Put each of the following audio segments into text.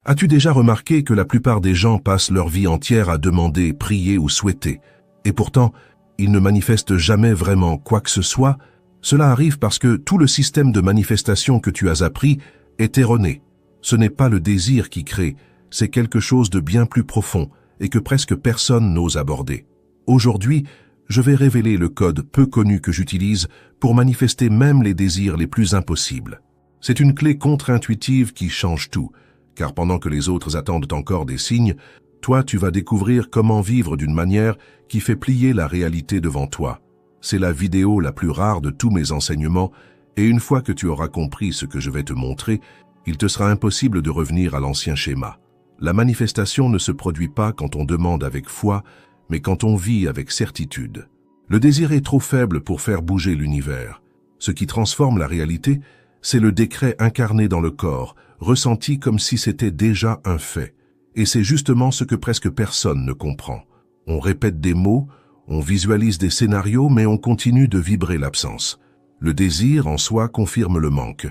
As-tu déjà remarqué que la plupart des gens passent leur vie entière à demander, prier ou souhaiter, et pourtant, ils ne manifestent jamais vraiment quoi que ce soit? Cela arrive parce que tout le système de manifestation que tu as appris est erroné. Ce n'est pas le désir qui crée, c'est quelque chose de bien plus profond et que presque personne n'ose aborder. Aujourd'hui, je vais révéler le code peu connu que j'utilise pour manifester même les désirs les plus impossibles. C'est une clé contre-intuitive qui change tout, car pendant que les autres attendent encore des signes, toi tu vas découvrir comment vivre d'une manière qui fait plier la réalité devant toi. C'est la vidéo la plus rare de tous mes enseignements, et une fois que tu auras compris ce que je vais te montrer, il te sera impossible de revenir à l'ancien schéma. La manifestation ne se produit pas quand on demande avec foi, mais quand on vit avec certitude. Le désir est trop faible pour faire bouger l'univers. Ce qui transforme la réalité, c'est le décret incarné dans le corps, ressenti comme si c'était déjà un fait. Et c'est justement ce que presque personne ne comprend. On répète des mots, on visualise des scénarios, mais on continue de vibrer l'absence. Le désir en soi confirme le manque.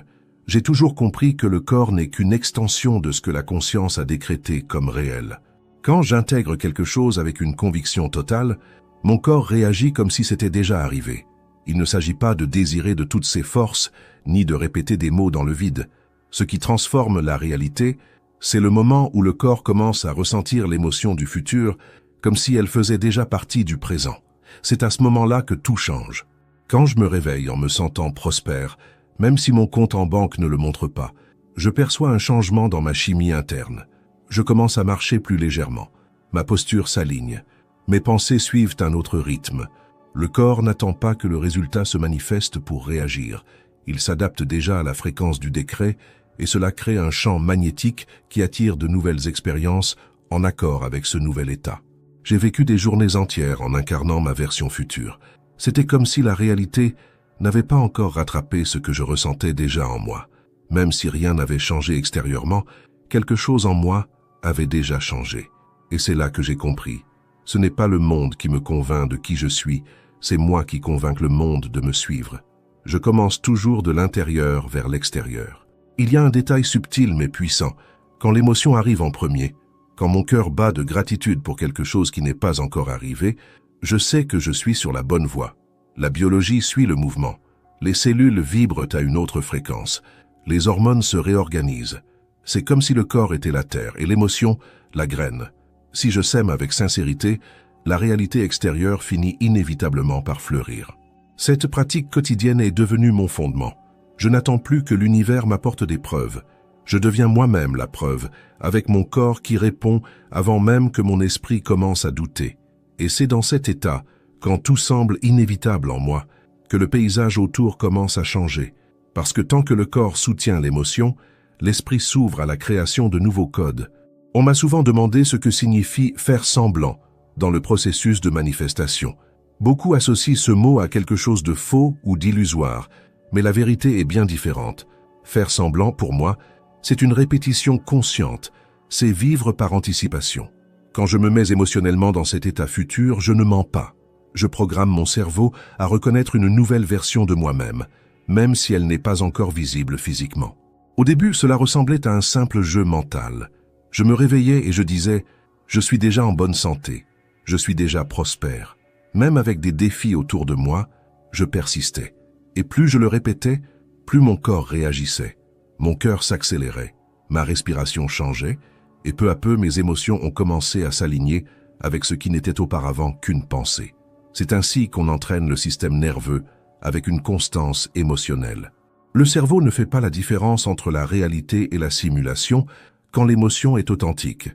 J'ai toujours compris que le corps n'est qu'une extension de ce que la conscience a décrété comme réel. Quand j'intègre quelque chose avec une conviction totale, mon corps réagit comme si c'était déjà arrivé. Il ne s'agit pas de désirer de toutes ses forces, ni de répéter des mots dans le vide. Ce qui transforme la réalité, c'est le moment où le corps commence à ressentir l'émotion du futur, comme si elle faisait déjà partie du présent. C'est à ce moment-là que tout change. Quand je me réveille en me sentant prospère, même si mon compte en banque ne le montre pas, je perçois un changement dans ma chimie interne. Je commence à marcher plus légèrement. Ma posture s'aligne. Mes pensées suivent un autre rythme. Le corps n'attend pas que le résultat se manifeste pour réagir. Il s'adapte déjà à la fréquence du décret et cela crée un champ magnétique qui attire de nouvelles expériences en accord avec ce nouvel état. J'ai vécu des journées entières en incarnant ma version future. C'était comme si la réalité n'avait pas encore rattrapé ce que je ressentais déjà en moi. Même si rien n'avait changé extérieurement, quelque chose en moi avait déjà changé. Et c'est là que j'ai compris. Ce n'est pas le monde qui me convainc de qui je suis, c'est moi qui convainc le monde de me suivre. Je commence toujours de l'intérieur vers l'extérieur. Il y a un détail subtil mais puissant. Quand l'émotion arrive en premier, quand mon cœur bat de gratitude pour quelque chose qui n'est pas encore arrivé, je sais que je suis sur la bonne voie. La biologie suit le mouvement. Les cellules vibrent à une autre fréquence. Les hormones se réorganisent. C'est comme si le corps était la terre et l'émotion, la graine. Si je sème avec sincérité, la réalité extérieure finit inévitablement par fleurir. Cette pratique quotidienne est devenue mon fondement. Je n'attends plus que l'univers m'apporte des preuves. Je deviens moi-même la preuve, avec mon corps qui répond avant même que mon esprit commence à douter. Et c'est dans cet état, quand tout semble inévitable en moi, que le paysage autour commence à changer. Parce que tant que le corps soutient l'émotion, l'esprit s'ouvre à la création de nouveaux codes. On m'a souvent demandé ce que signifie « faire semblant » dans le processus de manifestation. Beaucoup associent ce mot à quelque chose de faux ou d'illusoire, mais la vérité est bien différente. Faire semblant, pour moi, c'est une répétition consciente, c'est vivre par anticipation. Quand je me mets émotionnellement dans cet état futur, je ne mens pas. Je programme mon cerveau à reconnaître une nouvelle version de moi-même, même si elle n'est pas encore visible physiquement. Au début, cela ressemblait à un simple jeu mental. Je me réveillais et je disais « Je suis déjà en bonne santé, je suis déjà prospère ». Même avec des défis autour de moi, je persistais. Et plus je le répétais, plus mon corps réagissait. Mon cœur s'accélérait, ma respiration changeait, et peu à peu mes émotions ont commencé à s'aligner avec ce qui n'était auparavant qu'une pensée. C'est ainsi qu'on entraîne le système nerveux avec une constance émotionnelle. Le cerveau ne fait pas la différence entre la réalité et la simulation quand l'émotion est authentique.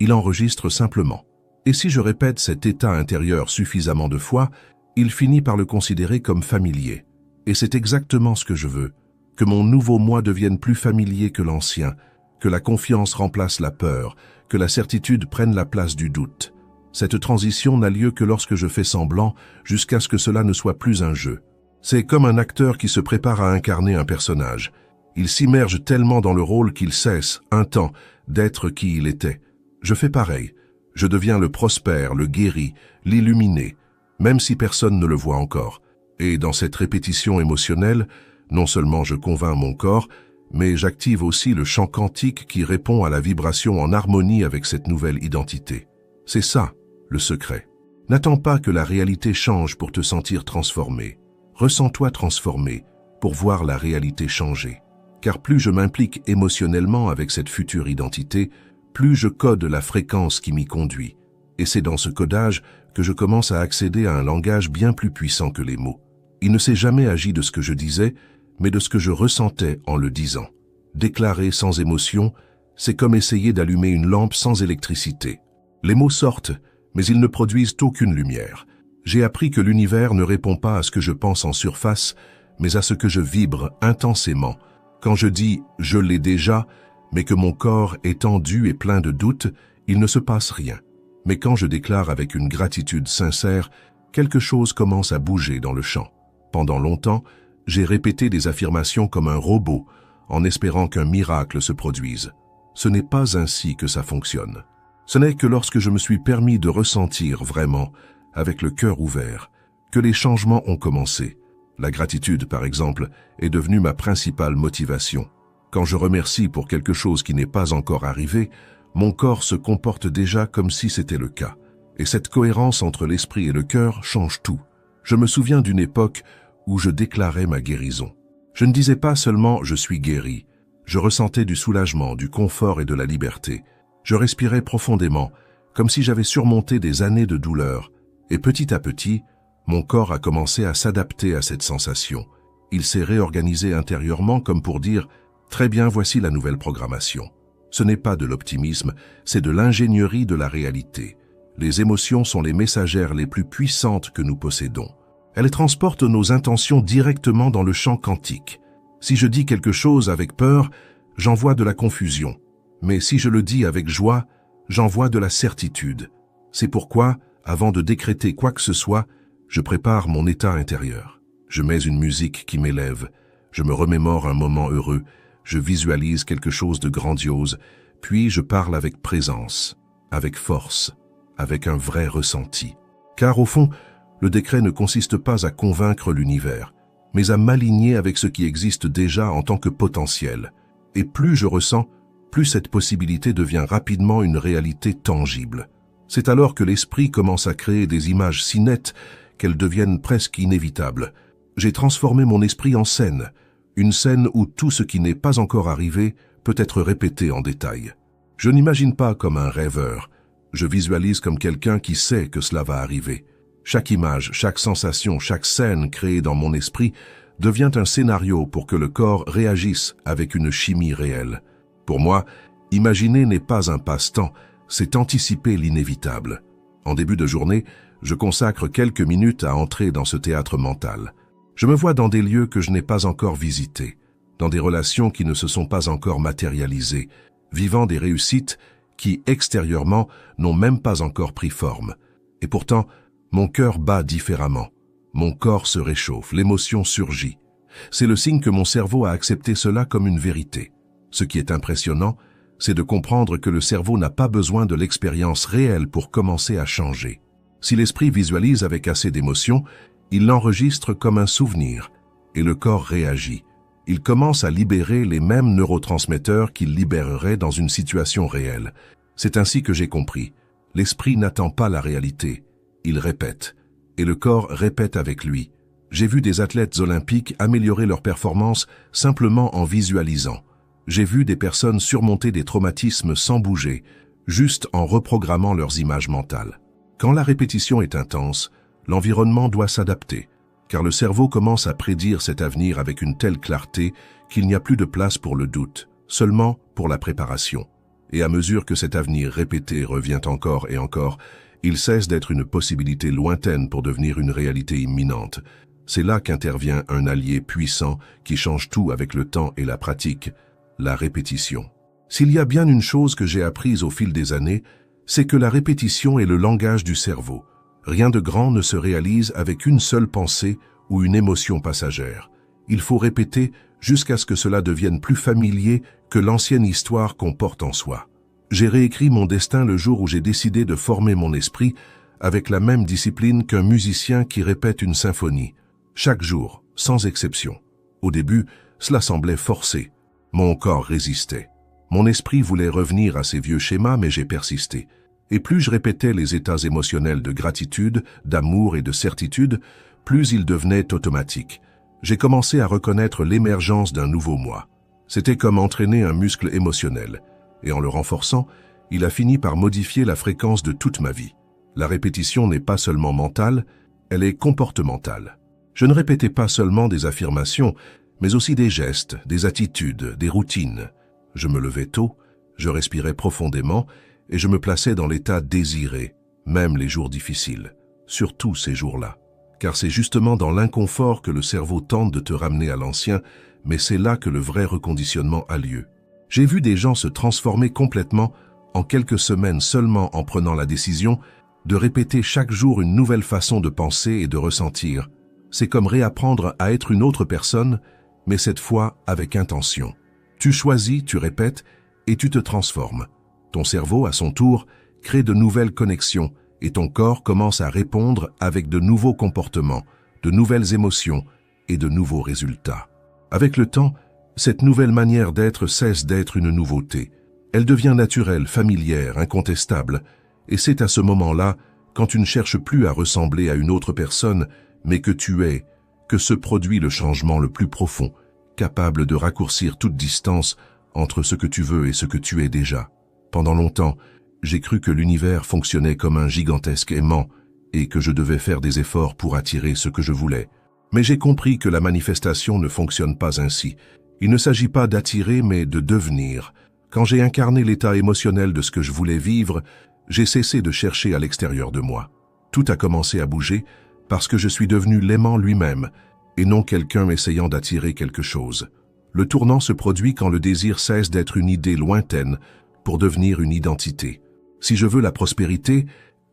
Il enregistre simplement. Et si je répète cet état intérieur suffisamment de fois, il finit par le considérer comme familier. Et c'est exactement ce que je veux, que mon nouveau moi devienne plus familier que l'ancien, que la confiance remplace la peur, que la certitude prenne la place du doute. Cette transition n'a lieu que lorsque je fais semblant, jusqu'à ce que cela ne soit plus un jeu. C'est comme un acteur qui se prépare à incarner un personnage. Il s'immerge tellement dans le rôle qu'il cesse, un temps, d'être qui il était. Je fais pareil. Je deviens le prospère, le guéri, l'illuminé, même si personne ne le voit encore. Et dans cette répétition émotionnelle, non seulement je convainc mon corps, mais j'active aussi le champ quantique qui répond à la vibration en harmonie avec cette nouvelle identité. C'est ça, le secret. N'attends pas que la réalité change pour te sentir transformé. Ressens-toi transformé pour voir la réalité changer. Car plus je m'implique émotionnellement avec cette future identité, plus je code la fréquence qui m'y conduit. Et c'est dans ce codage que je commence à accéder à un langage bien plus puissant que les mots. Il ne s'est jamais agi de ce que je disais, mais de ce que je ressentais en le disant. Déclarer sans émotion, c'est comme essayer d'allumer une lampe sans électricité. Les mots sortent, mais ils ne produisent aucune lumière. J'ai appris que l'univers ne répond pas à ce que je pense en surface, mais à ce que je vibre intensément. Quand je dis « je l'ai déjà », mais que mon corps est tendu et plein de doutes, il ne se passe rien. Mais quand je déclare avec une gratitude sincère, quelque chose commence à bouger dans le champ. Pendant longtemps, j'ai répété des affirmations comme un robot, en espérant qu'un miracle se produise. Ce n'est pas ainsi que ça fonctionne. Ce n'est que lorsque je me suis permis de ressentir vraiment, avec le cœur ouvert, que les changements ont commencé. La gratitude, par exemple, est devenue ma principale motivation. Quand je remercie pour quelque chose qui n'est pas encore arrivé, mon corps se comporte déjà comme si c'était le cas. Et cette cohérence entre l'esprit et le cœur change tout. Je me souviens d'une époque où je déclarais ma guérison. Je ne disais pas seulement « je suis guéri ». Je ressentais du soulagement, du confort et de la liberté. Je respirais profondément, comme si j'avais surmonté des années de douleur. Et petit à petit, mon corps a commencé à s'adapter à cette sensation. Il s'est réorganisé intérieurement comme pour dire « très bien, voici la nouvelle programmation ». Ce n'est pas de l'optimisme, c'est de l'ingénierie de la réalité. Les émotions sont les messagères les plus puissantes que nous possédons. Elles transportent nos intentions directement dans le champ quantique. Si je dis quelque chose avec peur, j'envoie de la confusion. Mais si je le dis avec joie, j'envoie de la certitude. C'est pourquoi, avant de décréter quoi que ce soit, je prépare mon état intérieur. Je mets une musique qui m'élève. Je me remémore un moment heureux. Je visualise quelque chose de grandiose. Puis je parle avec présence, avec force, avec un vrai ressenti. Car au fond, le décret ne consiste pas à convaincre l'univers, mais à m'aligner avec ce qui existe déjà en tant que potentiel. Et plus je ressens, plus cette possibilité devient rapidement une réalité tangible. C'est alors que l'esprit commence à créer des images si nettes qu'elles deviennent presque inévitables. J'ai transformé mon esprit en scène, une scène où tout ce qui n'est pas encore arrivé peut être répété en détail. Je n'imagine pas comme un rêveur, je visualise comme quelqu'un qui sait que cela va arriver. Chaque image, chaque sensation, chaque scène créée dans mon esprit devient un scénario pour que le corps réagisse avec une chimie réelle. Pour moi, imaginer n'est pas un passe-temps, c'est anticiper l'inévitable. En début de journée, je consacre quelques minutes à entrer dans ce théâtre mental. Je me vois dans des lieux que je n'ai pas encore visités, dans des relations qui ne se sont pas encore matérialisées, vivant des réussites qui, extérieurement, n'ont même pas encore pris forme. Et pourtant, mon cœur bat différemment. Mon corps se réchauffe, l'émotion surgit. C'est le signe que mon cerveau a accepté cela comme une vérité. Ce qui est impressionnant, c'est de comprendre que le cerveau n'a pas besoin de l'expérience réelle pour commencer à changer. Si l'esprit visualise avec assez d'émotion, il l'enregistre comme un souvenir, et le corps réagit. Il commence à libérer les mêmes neurotransmetteurs qu'il libérerait dans une situation réelle. C'est ainsi que j'ai compris. L'esprit n'attend pas la réalité. Il répète, et le corps répète avec lui. J'ai vu des athlètes olympiques améliorer leur performance simplement en visualisant. J'ai vu des personnes surmonter des traumatismes sans bouger, juste en reprogrammant leurs images mentales. Quand la répétition est intense, l'environnement doit s'adapter, car le cerveau commence à prédire cet avenir avec une telle clarté qu'il n'y a plus de place pour le doute, seulement pour la préparation. Et à mesure que cet avenir répété revient encore et encore, il cesse d'être une possibilité lointaine pour devenir une réalité imminente. C'est là qu'intervient un allié puissant qui change tout avec le temps et la pratique, la répétition. S'il y a bien une chose que j'ai apprise au fil des années, c'est que la répétition est le langage du cerveau. Rien de grand ne se réalise avec une seule pensée ou une émotion passagère. Il faut répéter jusqu'à ce que cela devienne plus familier que l'ancienne histoire qu'on porte en soi. J'ai réécrit mon destin le jour où j'ai décidé de former mon esprit avec la même discipline qu'un musicien qui répète une symphonie, chaque jour, sans exception. Au début, cela semblait forcé. Mon corps résistait. Mon esprit voulait revenir à ces vieux schémas, mais j'ai persisté. Et plus je répétais les états émotionnels de gratitude, d'amour et de certitude, plus ils devenaient automatiques. J'ai commencé à reconnaître l'émergence d'un nouveau moi. C'était comme entraîner un muscle émotionnel. Et en le renforçant, il a fini par modifier la fréquence de toute ma vie. La répétition n'est pas seulement mentale, elle est comportementale. Je ne répétais pas seulement des affirmations, mais aussi des gestes, des attitudes, des routines. Je me levais tôt, je respirais profondément et je me plaçais dans l'état désiré, même les jours difficiles, surtout ces jours-là. Car c'est justement dans l'inconfort que le cerveau tente de te ramener à l'ancien, mais c'est là que le vrai reconditionnement a lieu. J'ai vu des gens se transformer complètement en quelques semaines seulement en prenant la décision de répéter chaque jour une nouvelle façon de penser et de ressentir. C'est comme réapprendre à être une autre personne, mais cette fois avec intention. Tu choisis, tu répètes, et tu te transformes. Ton cerveau, à son tour, crée de nouvelles connexions, et ton corps commence à répondre avec de nouveaux comportements, de nouvelles émotions et de nouveaux résultats. Avec le temps, cette nouvelle manière d'être cesse d'être une nouveauté. Elle devient naturelle, familière, incontestable, et c'est à ce moment-là, quand tu ne cherches plus à ressembler à une autre personne, mais que tu es, que se produit le changement le plus profond, capable de raccourcir toute distance entre ce que tu veux et ce que tu es déjà. Pendant longtemps, j'ai cru que l'univers fonctionnait comme un gigantesque aimant et que je devais faire des efforts pour attirer ce que je voulais. Mais j'ai compris que la manifestation ne fonctionne pas ainsi. Il ne s'agit pas d'attirer, mais de devenir. Quand j'ai incarné l'état émotionnel de ce que je voulais vivre, j'ai cessé de chercher à l'extérieur de moi. Tout a commencé à bouger parce que je suis devenu l'aimant lui-même, et non quelqu'un essayant d'attirer quelque chose. Le tournant se produit quand le désir cesse d'être une idée lointaine pour devenir une identité. Si je veux la prospérité,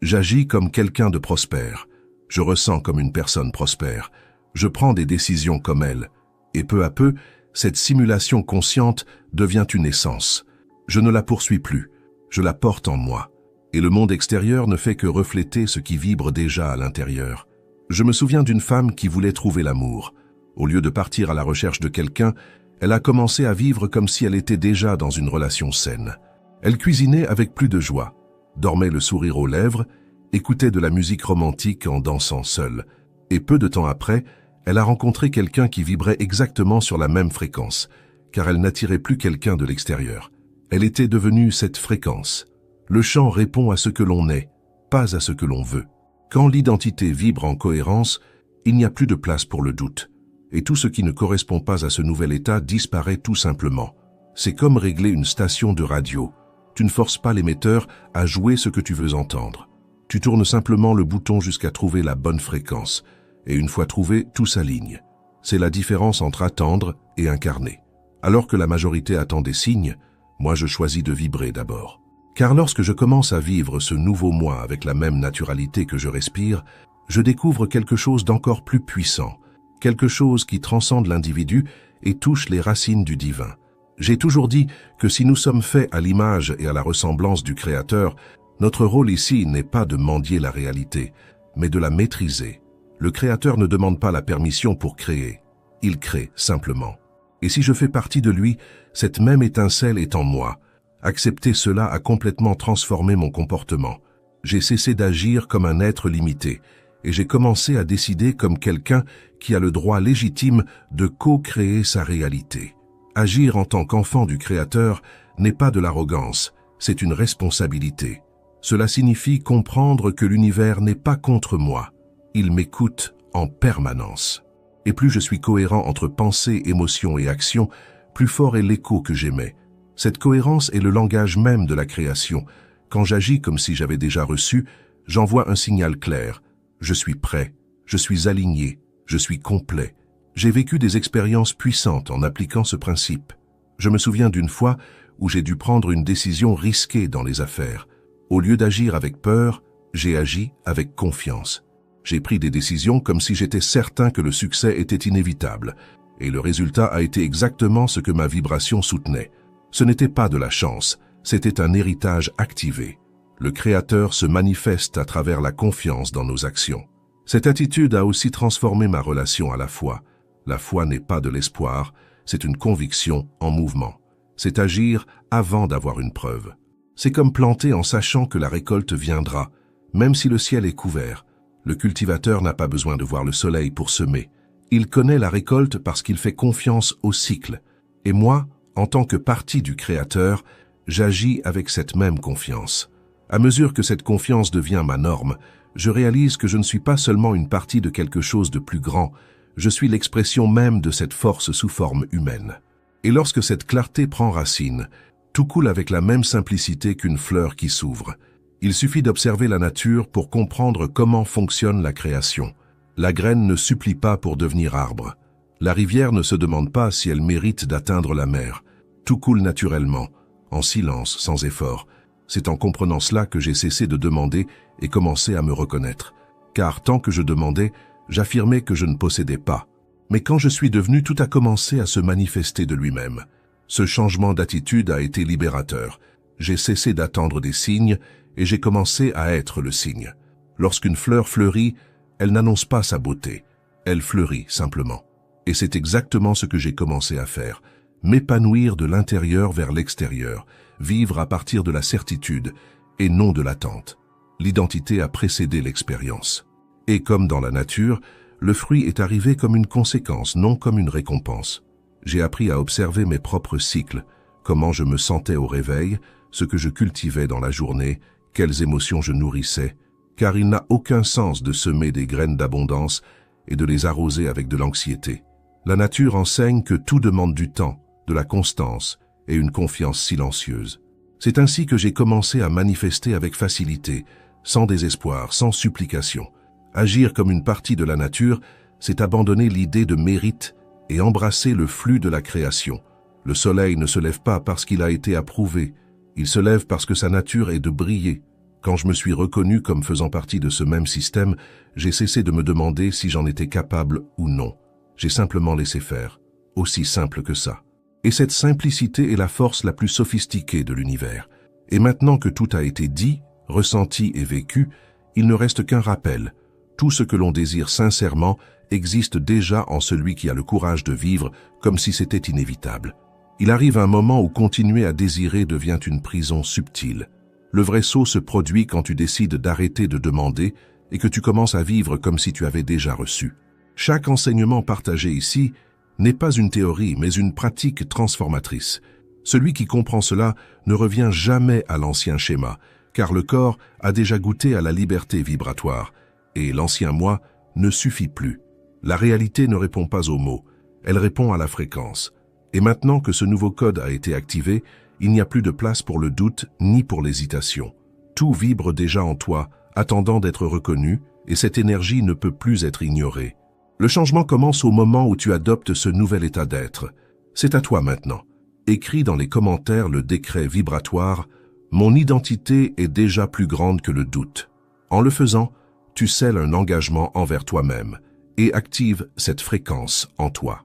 j'agis comme quelqu'un de prospère. Je ressens comme une personne prospère. Je prends des décisions comme elle. Et peu à peu, cette simulation consciente devient une essence. Je ne la poursuis plus. Je la porte en moi. Et le monde extérieur ne fait que refléter ce qui vibre déjà à l'intérieur. Je me souviens d'une femme qui voulait trouver l'amour. Au lieu de partir à la recherche de quelqu'un, elle a commencé à vivre comme si elle était déjà dans une relation saine. Elle cuisinait avec plus de joie, dormait le sourire aux lèvres, écoutait de la musique romantique en dansant seule. Et peu de temps après, elle a rencontré quelqu'un qui vibrait exactement sur la même fréquence, car elle n'attirait plus quelqu'un de l'extérieur. Elle était devenue cette fréquence. Le chant répond à ce que l'on est, pas à ce que l'on veut. Quand l'identité vibre en cohérence, il n'y a plus de place pour le doute. Et tout ce qui ne correspond pas à ce nouvel état disparaît tout simplement. C'est comme régler une station de radio. Tu ne forces pas l'émetteur à jouer ce que tu veux entendre. Tu tournes simplement le bouton jusqu'à trouver la bonne fréquence. Et une fois trouvé, tout s'aligne. C'est la différence entre attendre et incarner. Alors que la majorité attend des signes, moi je choisis de vibrer d'abord. Car lorsque je commence à vivre ce nouveau moi avec la même naturalité que je respire, je découvre quelque chose d'encore plus puissant, quelque chose qui transcende l'individu et touche les racines du divin. J'ai toujours dit que si nous sommes faits à l'image et à la ressemblance du Créateur, notre rôle ici n'est pas de mendier la réalité, mais de la maîtriser. Le Créateur ne demande pas la permission pour créer, il crée simplement. Et si je fais partie de lui, cette même étincelle est en moi. Accepter cela a complètement transformé mon comportement. J'ai cessé d'agir comme un être limité et j'ai commencé à décider comme quelqu'un qui a le droit légitime de co-créer sa réalité. Agir en tant qu'enfant du Créateur n'est pas de l'arrogance, c'est une responsabilité. Cela signifie comprendre que l'univers n'est pas contre moi. Il m'écoute en permanence. Et plus je suis cohérent entre pensée, émotion et action, plus fort est l'écho que j'émets. Cette cohérence est le langage même de la création. Quand j'agis comme si j'avais déjà reçu, j'envoie un signal clair. Je suis prêt, je suis aligné, je suis complet. J'ai vécu des expériences puissantes en appliquant ce principe. Je me souviens d'une fois où j'ai dû prendre une décision risquée dans les affaires. Au lieu d'agir avec peur, j'ai agi avec confiance. J'ai pris des décisions comme si j'étais certain que le succès était inévitable. Et le résultat a été exactement ce que ma vibration soutenait. Ce n'était pas de la chance, c'était un héritage activé. Le Créateur se manifeste à travers la confiance dans nos actions. Cette attitude a aussi transformé ma relation à la foi. La foi n'est pas de l'espoir, c'est une conviction en mouvement. C'est agir avant d'avoir une preuve. C'est comme planter en sachant que la récolte viendra, même si le ciel est couvert. Le cultivateur n'a pas besoin de voir le soleil pour semer. Il connaît la récolte parce qu'il fait confiance au cycle. Et moi, en tant que partie du Créateur, j'agis avec cette même confiance. À mesure que cette confiance devient ma norme, je réalise que je ne suis pas seulement une partie de quelque chose de plus grand, je suis l'expression même de cette force sous forme humaine. Et lorsque cette clarté prend racine, tout coule avec la même simplicité qu'une fleur qui s'ouvre. Il suffit d'observer la nature pour comprendre comment fonctionne la création. La graine ne supplie pas pour devenir arbre. La rivière ne se demande pas si elle mérite d'atteindre la mer. Tout coule naturellement, en silence, sans effort. C'est en comprenant cela que j'ai cessé de demander et commencé à me reconnaître. Car tant que je demandais, j'affirmais que je ne possédais pas. Mais quand je suis devenu, tout a commencé à se manifester de lui-même. Ce changement d'attitude a été libérateur. J'ai cessé d'attendre des signes et j'ai commencé à être le signe. Lorsqu'une fleur fleurit, elle n'annonce pas sa beauté. Elle fleurit simplement. Et c'est exactement ce que j'ai commencé à faire. M'épanouir de l'intérieur vers l'extérieur. Vivre à partir de la certitude et non de l'attente. L'identité a précédé l'expérience. Et comme dans la nature, le fruit est arrivé comme une conséquence, non comme une récompense. J'ai appris à observer mes propres cycles, comment je me sentais au réveil, ce que je cultivais dans la journée, quelles émotions je nourrissais, car il n'a aucun sens de semer des graines d'abondance et de les arroser avec de l'anxiété. La nature enseigne que tout demande du temps, de la constance et une confiance silencieuse. C'est ainsi que j'ai commencé à manifester avec facilité, sans désespoir, sans supplication. Agir comme une partie de la nature, c'est abandonner l'idée de mérite et embrasser le flux de la création. Le soleil ne se lève pas parce qu'il a été approuvé, il se lève parce que sa nature est de briller. Quand je me suis reconnu comme faisant partie de ce même système, j'ai cessé de me demander si j'en étais capable ou non. J'ai simplement laissé faire, aussi simple que ça. Et cette simplicité est la force la plus sophistiquée de l'univers. Et maintenant que tout a été dit, ressenti et vécu, il ne reste qu'un rappel. Tout ce que l'on désire sincèrement existe déjà en celui qui a le courage de vivre comme si c'était inévitable. Il arrive un moment où continuer à désirer devient une prison subtile. Le vrai saut se produit quand tu décides d'arrêter de demander et que tu commences à vivre comme si tu avais déjà reçu. Chaque enseignement partagé ici n'est pas une théorie, mais une pratique transformatrice. Celui qui comprend cela ne revient jamais à l'ancien schéma, car le corps a déjà goûté à la liberté vibratoire, et l'ancien moi ne suffit plus. La réalité ne répond pas aux mots, elle répond à la fréquence. Et maintenant que ce nouveau code a été activé, il n'y a plus de place pour le doute ni pour l'hésitation. Tout vibre déjà en toi, attendant d'être reconnu, et cette énergie ne peut plus être ignorée. Le changement commence au moment où tu adoptes ce nouvel état d'être. C'est à toi maintenant. Écris dans les commentaires le décret vibratoire « Mon identité est déjà plus grande que le doute ». En le faisant, tu scelles un engagement envers toi-même et active cette fréquence en toi.